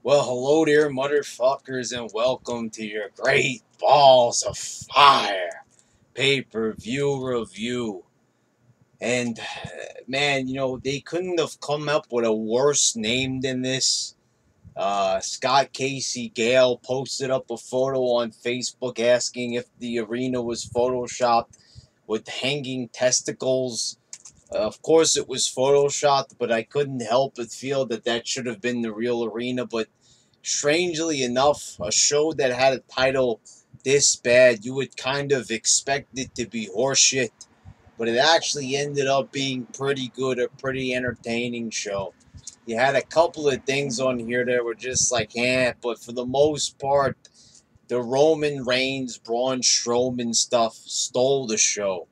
Well, hello there, motherfuckers, and welcome to your Great Balls of Fire pay-per-view review. And, man, they couldn't have come up with a worse name than this. Scott Casey Gale posted up a photo on Facebook asking if the arena was photoshopped with hanging testicles. Of course, it was photoshopped, but I couldn't help but feel that should have been the real arena. But strangely enough, a show that had a title this bad, you would kind of expect it to be horseshit, but it actually ended up being pretty good, a pretty entertaining show. You had a couple of things on here that were just like, but for the most part, the Roman Reigns, Braun Strowman stuff stole the show.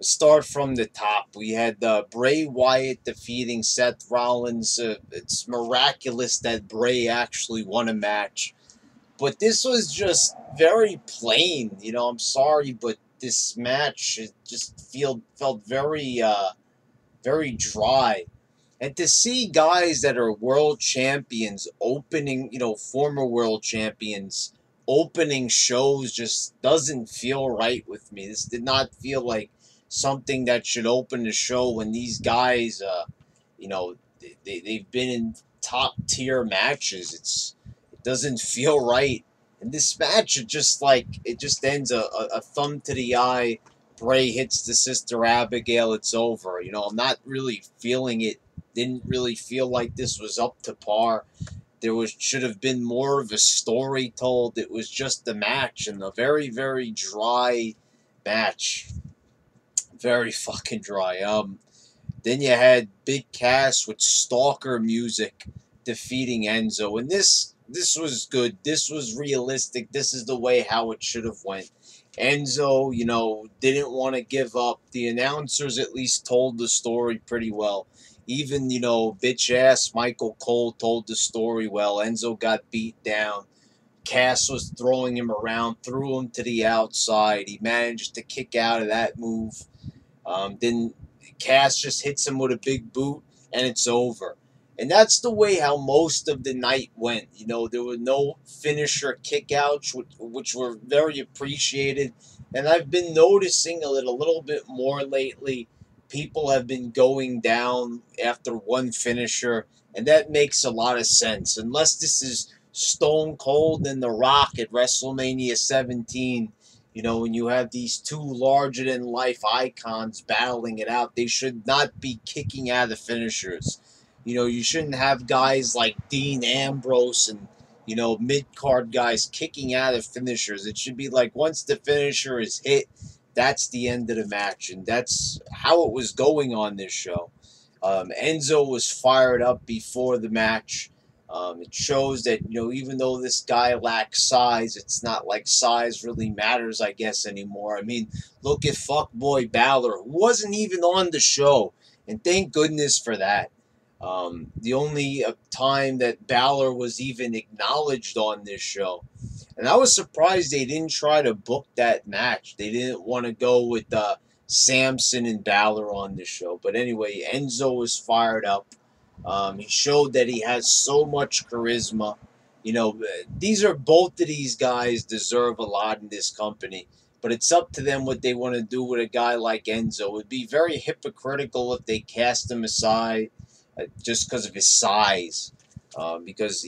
Start from the top. We had Bray Wyatt defeating Seth Rollins. It's miraculous that Bray actually won a match. But this was just very plain. I'm sorry, but this match felt very dry. And to see guys that are world champions opening, former world champions opening shows just doesn't feel right with me. This did not feel like something that should open the show when these guys, they've been in top tier matches. It doesn't feel right. And this match, it just ends a thumb to the eye. Bray hits the Sister Abigail. It's over. I'm not really feeling it. Didn't really feel like this was up to par. Should have been more of a story told. It was just a match, and a very, very dry match. Very fucking dry. Then you had Big Cass with Stalker music defeating Enzo, and this was good. This was realistic. This is the way how it should have went. Enzo, didn't want to give up. The announcers at least told the story pretty well. Even, bitch ass Michael Cole told the story well. Enzo got beat down. Cass was throwing him around, threw him to the outside. He managed to kick out of that move. Then Cass just hits him with a big boot, and it's over. And that's the way how most of the night went. There were no finisher kickouts, which were very appreciated. And I've been noticing it a little bit more lately. People have been going down after one finisher, and that makes a lot of sense. Unless this is Stone Cold and The Rock at WrestleMania 17, when you have these two larger-than-life icons battling it out, they should not be kicking out of finishers. You shouldn't have guys like Dean Ambrose and, mid-card guys kicking out of finishers. It should be like once the finisher is hit, that's the end of the match, and that's how it was going on this show. Enzo was fired up before the match. It shows that, even though this guy lacks size, it's not like size really matters, I guess, anymore. I mean, look at fuckboy Balor, who wasn't even on the show, and thank goodness for that. The only time that Balor was even acknowledged on this show. And I was surprised they didn't try to book that match. They didn't want to go with Samson and Balor on this show. But anyway, Enzo was fired up. He showed that he has so much charisma. Both of these guys deserve a lot in this company. But it's up to them what they want to do with a guy like Enzo. It would be very hypocritical if they cast him aside just because of his size. Because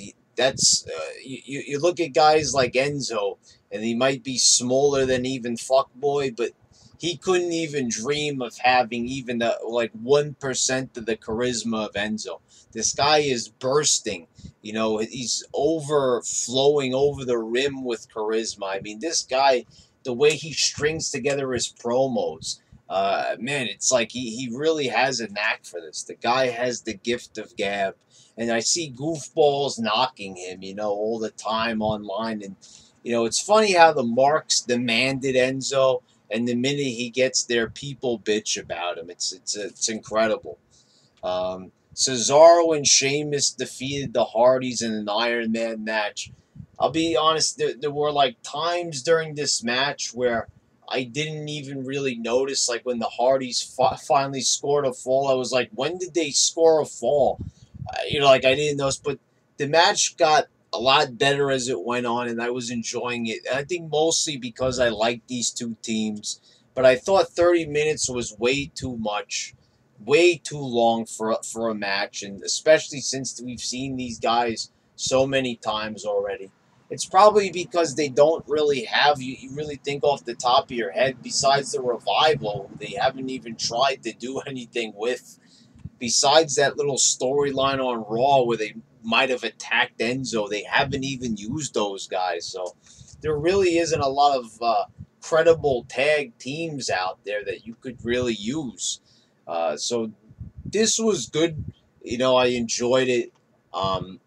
you look at guys like Enzo, and he might be smaller than even Fuckboy, but he couldn't even dream of having even 1% of the charisma of Enzo. This guy is bursting. He's overflowing over the rim with charisma. I mean, this guy, the way he strings together his promos, man, it's like he really has a knack for this. The guy has the gift of gab. And I see goofballs knocking him, all the time online. And, it's funny how the marks demanded Enzo, and the minute he gets there, people bitch about him. It's incredible. Cesaro and Sheamus defeated the Hardees in an Iron Man match. I'll be honest, there were times during this match where I didn't even really notice, when the Hardys finally scored a fall. I was like, when did they score a fall? I didn't notice, but the match got a lot better as it went on, and I was enjoying it. And I think mostly because I like these two teams. But I thought 30 minutes was way too much, way too long for a match, and especially since we've seen these guys so many times already. It's probably because they don't really have you really think off the top of your head, besides the revival, they haven't even tried to do anything with. Besides that little storyline on Raw where they might have attacked Enzo, they haven't even used those guys. So there really isn't a lot of credible tag teams out there that you could really use. So this was good. I enjoyed it. Um,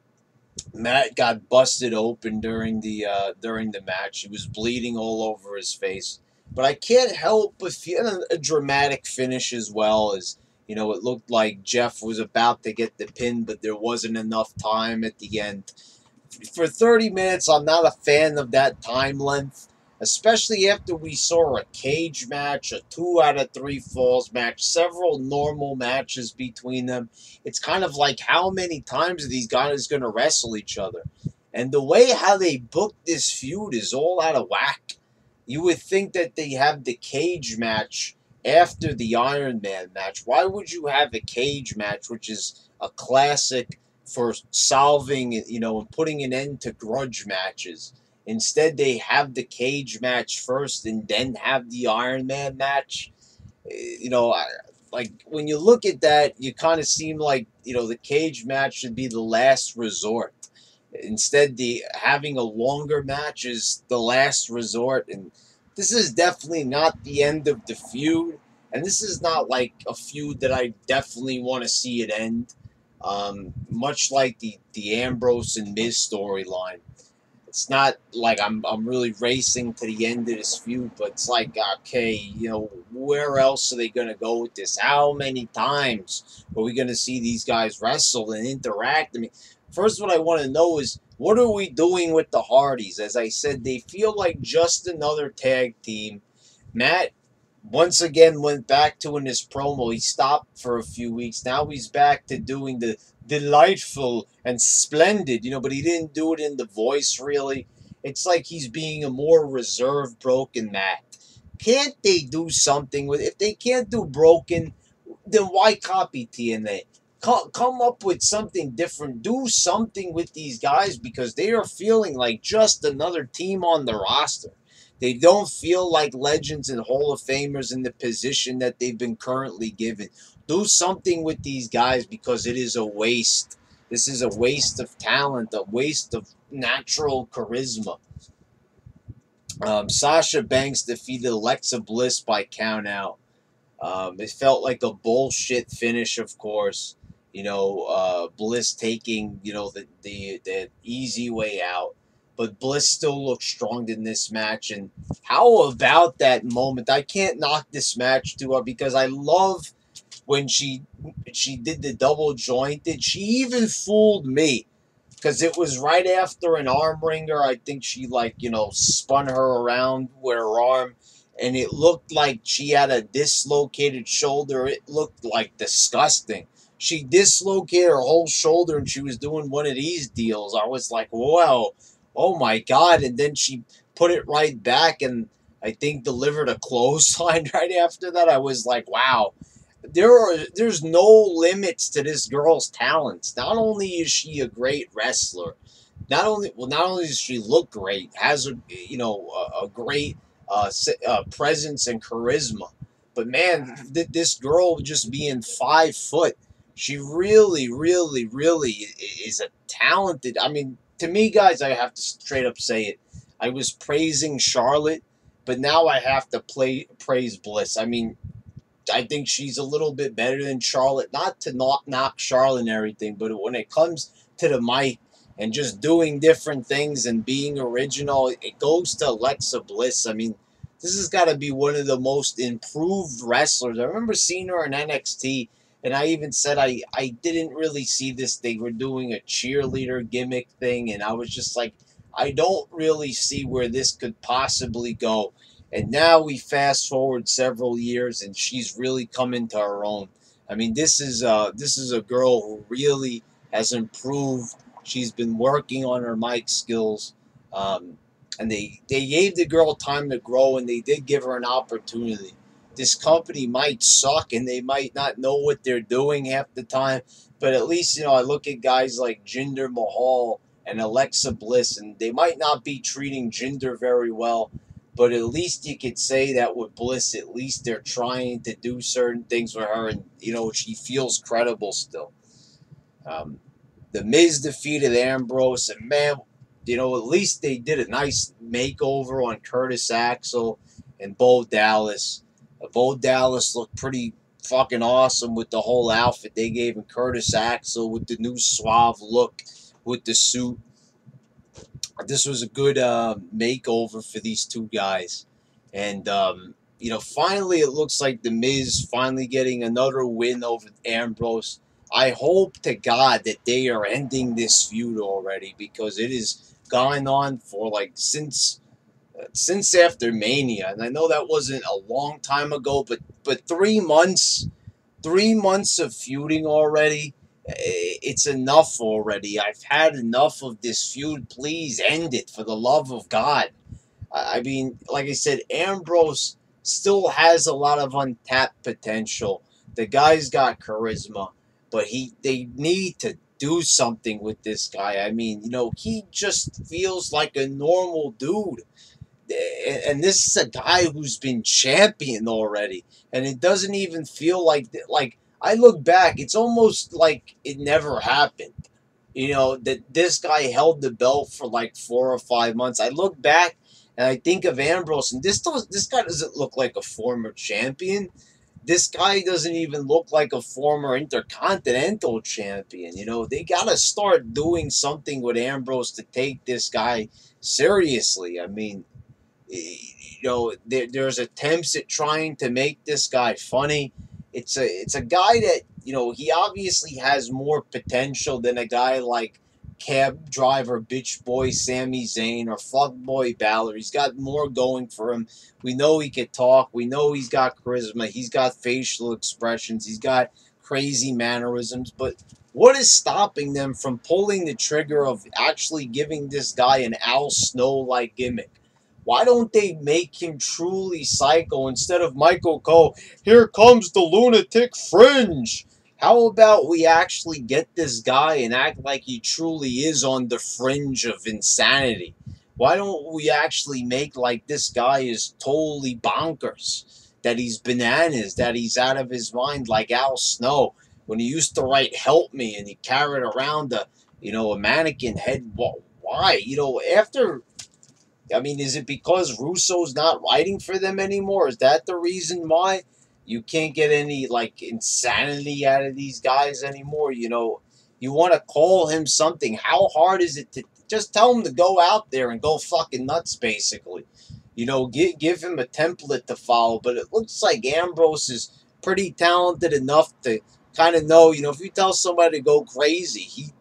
Matt got busted open during the match. He was bleeding all over his face. But I can't help but feel a dramatic finish as well. As it looked like Jeff was about to get the pin, but there wasn't enough time at the end. For 30 minutes, I'm not a fan of that time length, especially after we saw a cage match, a 2 out of 3 falls match, several normal matches between them. It's kind of like, how many times are these guys going to wrestle each other? And the way how they booked this feud is all out of whack. You would think that they have the cage match after the Iron Man match. Why would you have a cage match, which is a classic for solving, and putting an end to grudge matches? Instead, they have the cage match first and then have the Iron Man match. Like when you look at that, you kind of seem like, the cage match should be the last resort. Instead, the having a longer match is the last resort, and this is definitely not the end of the feud. And this is not like a feud that I definitely want to see it end. Much like the Ambrose and Miz storyline. It's not like I'm really racing to the end of this feud, but it's like, okay, where else are they going to go with this? How many times are we going to see these guys wrestle and interact? I mean, first, what I want to know is, what are we doing with the Hardys? As I said, they feel like just another tag team. Matt once again went back to in his promo. He stopped for a few weeks. Now he's back to doing the delightful and splendid, but he didn't do it in the voice really. It's like he's being a more reserved, broken Matt. Can't they do something with, if they can't do broken, then why copy TNA? Come up with something different. Do something with these guys, because they are feeling like just another team on the roster. They don't feel like legends and Hall of Famers in the position that they've been currently given. Do something with these guys, because it is a waste. This is a waste of talent, a waste of natural charisma. Sasha Banks defeated Alexa Bliss by countout. It felt like a bullshit finish, of course. Bliss taking, the easy way out. But Bliss still looked strong in this match. And how about that moment? I can't knock this match too up, because I love when she did the double jointed. She even fooled me, because it was right after an arm wringer. I think she spun her around with her arm, and it looked like she had a dislocated shoulder. It looked like disgusting. She dislocated her whole shoulder, and she was doing one of these deals. I was like, whoa. Oh my God. And then she put it right back and I think delivered a clothesline right after that. I was like, wow, there's no limits to this girl's talents. Not only is she a great wrestler, not only does she look great, has a great presence and charisma, but man, this girl just being 5 foot, she really, really, really is a talented. I mean, to me, guys, I have to straight up say it. I was praising Charlotte, but now I have to praise Bliss. I mean, I think she's a little bit better than Charlotte. Not to knock Charlotte and everything, but when it comes to the mic and just doing different things and being original, it goes to Alexa Bliss. I mean, this has got to be one of the most improved wrestlers. I remember seeing her in NXT. And I even said I didn't really see this. They were doing a cheerleader gimmick thing, and I was just like, I don't really see where this could possibly go. And now we fast forward several years, and she's really come into her own. I mean, this is a girl who really has improved She's been working on her mic skills. And they gave the girl time to grow, and they did give her an opportunity. This company might suck, and they might not know what they're doing half the time, but at least, I look at guys like Jinder Mahal and Alexa Bliss, and they might not be treating Jinder very well, but at least you could say that with Bliss, at least they're trying to do certain things with her, and, she feels credible still. The Miz defeated Ambrose, and man, at least they did a nice makeover on Curtis Axel and Bo Dallas. Bo Dallas looked pretty fucking awesome with the whole outfit they gave him. Curtis Axel with the new suave look with the suit. This was a good makeover for these two guys. And, finally it looks like the Miz finally getting another win over Ambrose. I hope to God that they are ending this feud already, because it has gone on for since after Mania, and I know that wasn't a long time ago, but 3 months, 3 months of feuding already. It's enough already. I've had enough of this feud. Please end it, for the love of God. I mean, like I said, Ambrose still has a lot of untapped potential. The guy's got charisma, but they need to do something with this guy. I mean, he just feels like a normal dude. And this is a guy who's been champion already, and it doesn't even feel like I look back, it's almost like it never happened. That this guy held the belt for 4 or 5 months. I look back and I think of Ambrose, and this guy doesn't look like a former champion. This guy doesn't even look like a former Intercontinental champion. They got to start doing something with Ambrose to take this guy seriously. I mean, there's attempts at trying to make this guy funny. It's a guy that, he obviously has more potential than a guy like cab driver bitch boy Sami Zayn or fuckboy Balor. He's got more going for him. We know he can talk. We know he's got charisma. He's got facial expressions. He's got crazy mannerisms. But what is stopping them from pulling the trigger of actually giving this guy an Al Snow-like gimmick? Why don't they make him truly psycho instead of Michael Cole? Here comes the lunatic fringe. How about we actually get this guy and act like he truly is on the fringe of insanity? Why don't we actually make like this guy is totally bonkers, that he's bananas, that he's out of his mind, like Al Snow when he used to write "Help Me" and he carried around a mannequin head. Why? Is it because Russo's not writing for them anymore? Is that the reason why you can't get any insanity out of these guys anymore? You want to call him something. How hard is it to just tell him to go out there and go fucking nuts, basically? Give him a template to follow. But it looks like Ambrose is pretty talented enough to kind of know, if you tell somebody to go crazy, he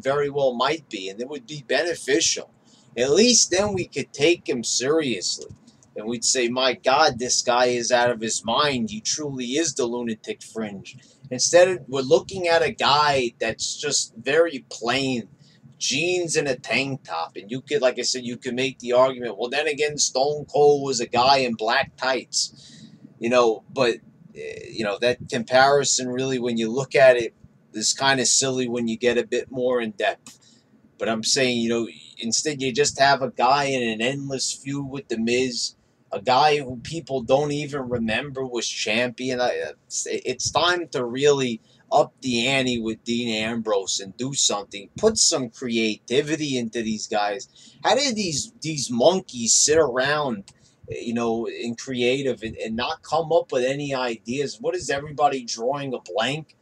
very well might be, and it would be beneficial. At least then we could take him seriously. And we'd say, my God, this guy is out of his mind. He truly is the lunatic fringe. Instead, we're looking at a guy that's just very plain. Jeans and a tank top. And you could, like I said, you could make the argument, well, then again, Stone Cold was a guy in black tights. But, that comparison really, when you look at it, is kind of silly when you get a bit more in depth. But I'm saying, instead you just have a guy in an endless feud with The Miz, a guy who people don't even remember was champion. It's time to really up the ante with Dean Ambrose and do something. Put some creativity into these guys. How did these monkeys sit around, in creative and not come up with any ideas? What is everybody drawing a blank?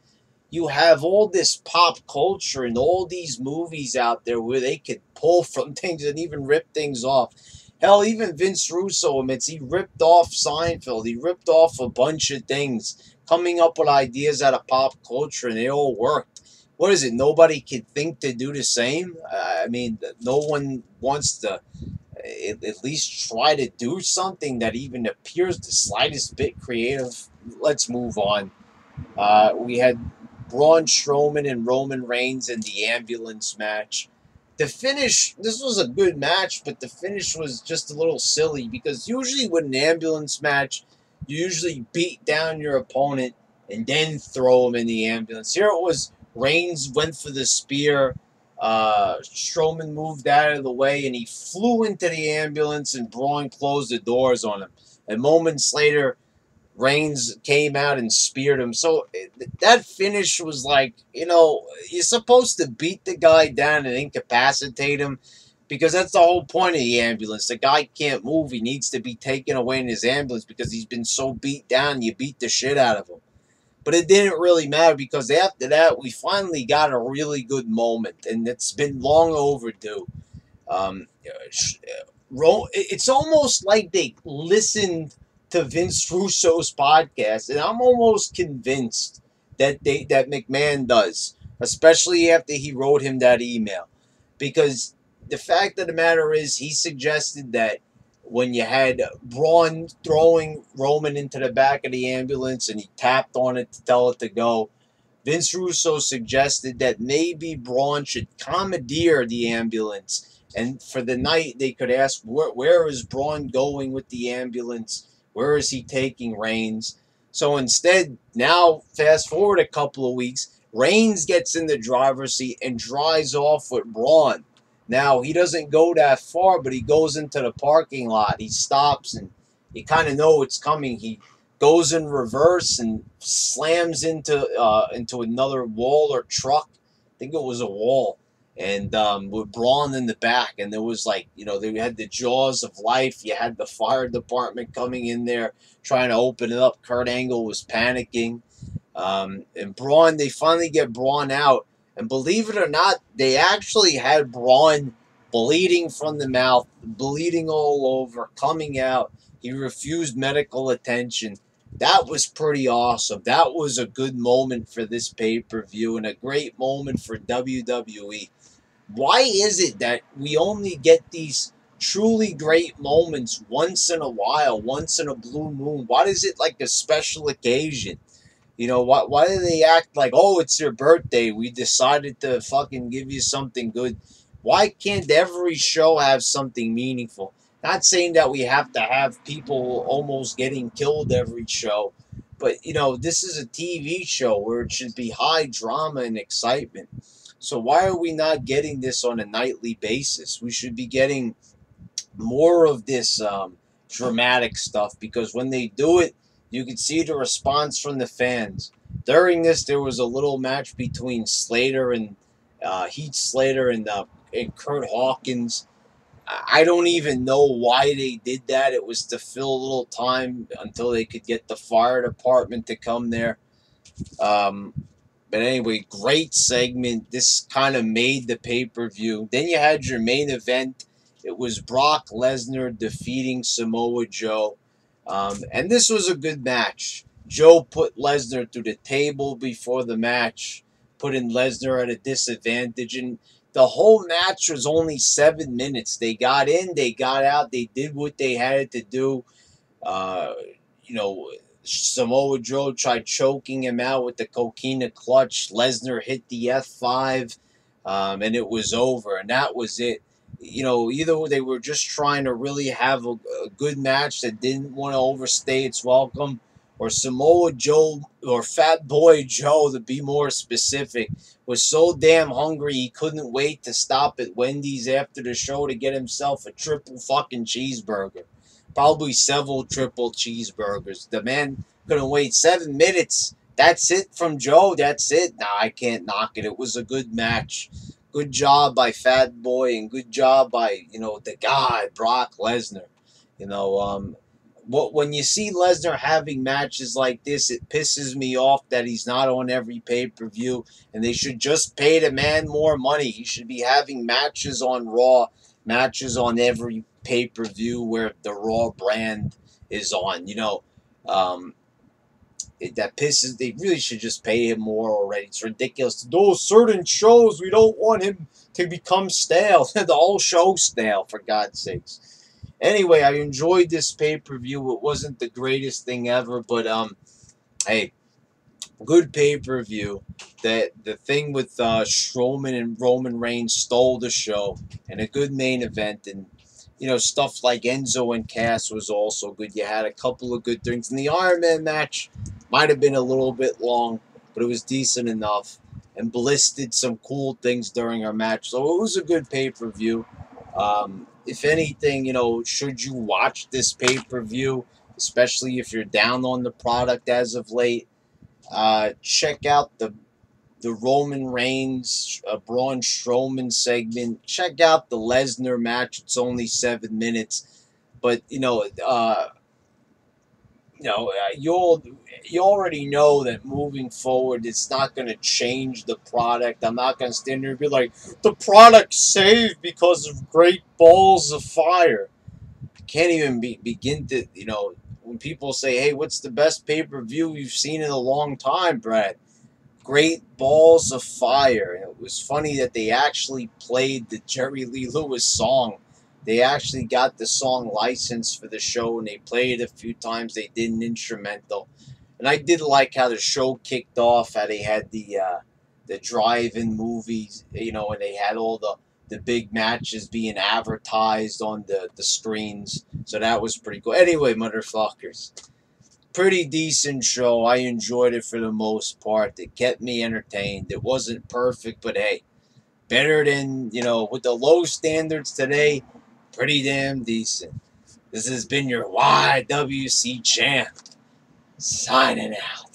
You have all this pop culture and all these movies out there where they could pull from things and even rip things off. Hell, even Vince Russo admits he ripped off Seinfeld. He ripped off a bunch of things, coming up with ideas out of pop culture, and they all worked. What is it? Nobody could think to do the same? No one wants to at least try to do something that even appears the slightest bit creative. Let's move on. We had Braun Strowman and Roman Reigns in the ambulance match. The finish, this was a good match, but the finish was just a little silly because usually with an ambulance match, you usually beat down your opponent and then throw him in the ambulance. Here it was, Reigns went for the spear, Strowman moved out of the way, and he flew into the ambulance, and Braun closed the doors on him. And moments later, Reigns came out and speared him. So that finish was like, you know, you're supposed to beat the guy down and incapacitate him because that's the whole point of the ambulance. The guy can't move. He needs to be taken away in his ambulance because he's been so beat down. You beat the shit out of him. But it didn't really matter because after that, we finally got a really good moment, and it's been long overdue. It's almost like they listened to Vince Russo's podcast, and I'm almost convinced that McMahon does, especially after he wrote him that email, because the fact of the matter is he suggested that when you had Braun throwing Roman into the back of the ambulance and he tapped on it to tell it to go, Vince Russo suggested that maybe Braun should commandeer the ambulance, and for the night they could ask, where is Braun going with the ambulance? Where is he taking Reigns? So instead, now fast forward a couple of weeks, Reigns gets in the driver's seat and drives off with Braun. Now, he doesn't go that far, but he goes into the parking lot. He stops, and you kind of know it's coming. He goes in reverse and slams into another wall or truck. I think it was a wall. And with Braun in the back, and there was like, you know, they had the jaws of life. You had the fire department coming in there trying to open it up. Kurt Angle was panicking. And Braun, they finally get Braun out. And believe it or not, they actually had Braun bleeding from the mouth, bleeding all over, coming out. He refused medical attention. That was pretty awesome. That was a good moment for this pay-per-view and a great moment for WWE. Why is it that we only get these truly great moments once in a while, once in a blue moon? Why is it like a special occasion? You know, why do they act like, oh, it's your birthday, we decided to fucking give you something good? Why can't every show have something meaningful? Not saying that we have to have people almost getting killed every show, but, you know, this is a TV show where it should be high drama and excitement. So why are we not getting this on a nightly basis? We should be getting more of this dramatic stuff, because when they do it, you can see the response from the fans. During this, there was a little match between Slater and Heath Slater and Kurt Hawkins. I don't even know why they did that. It was to fill a little time until they could get the fire department to come there. But anyway, great segment. This kind of made the pay-per-view. Then you had your main event. It was Brock Lesnar defeating Samoa Joe. And this was a good match. Joe put Lesnar through the table before the match, putting Lesnar at a disadvantage. And the whole match was only 7 minutes. They got in, they got out, they did what they had to do. You know, Samoa Joe tried choking him out with the coquina clutch. Lesnar hit the F5, and it was over. And that was it. You know, either they were just trying to really have a good match that didn't want to overstay its welcome, or Samoa Joe, or Fat Boy Joe, to be more specific, was so damn hungry he couldn't wait to stop at Wendy's after the show to get himself a triple fucking cheeseburger. Probably several triple cheeseburgers. The man couldn't wait 7 minutes. That's it from Joe. That's it. Nah, I can't knock it. It was a good match. Good job by Fat Boy, and good job by, you know, the guy, Brock Lesnar. You know, when you see Lesnar having matches like this, it pisses me off that he's not on every pay-per-view, and they should just pay the man more money. He should be having matches on Raw, matches on every pay-per-view where the Raw brand is on. You know, that pisses. They really should just pay him more already. It's ridiculous. Those certain shows, we don't want him to become stale. The whole show's stale, for God's sakes. Anyway, I enjoyed this pay-per-view. It wasn't the greatest thing ever, but hey, Good pay-per-view. That the thing with Strowman and Roman Reigns stole the show, and a good main event, and stuff like Enzo and Cass was also good. You had a couple of good things, and the Iron Man match might have been a little bit long, but it was decent enough. And Bliss did some cool things during our match, so it was a good pay-per-view. If anything, should you watch this pay-per-view, especially if you're down on the product as of late? Check out the Roman Reigns, Braun Strowman segment. Check out the Lesnar match. It's only 7 minutes, but you already know that moving forward, it's not going to change the product. I'm not going to stand there and be like, the product saved because of great balls of fire. Can't even begin to, when people say, hey, what's the best pay-per-view you've seen in a long time, Brad? Great balls of fire. And it was funny that they actually played the Jerry Lee Lewis song. They actually got the song licensed for the show, and they played it a few times. They did an instrumental. And I did like how the show kicked off, how they had the drive-in movies, and they had all the big matches being advertised on the screens. So that was pretty cool. Anyway, motherfuckers, pretty decent show. I enjoyed it for the most part. It kept me entertained. It wasn't perfect, but hey, better than, with the low standards today, pretty damn decent. This has been your YWC champ, signing out.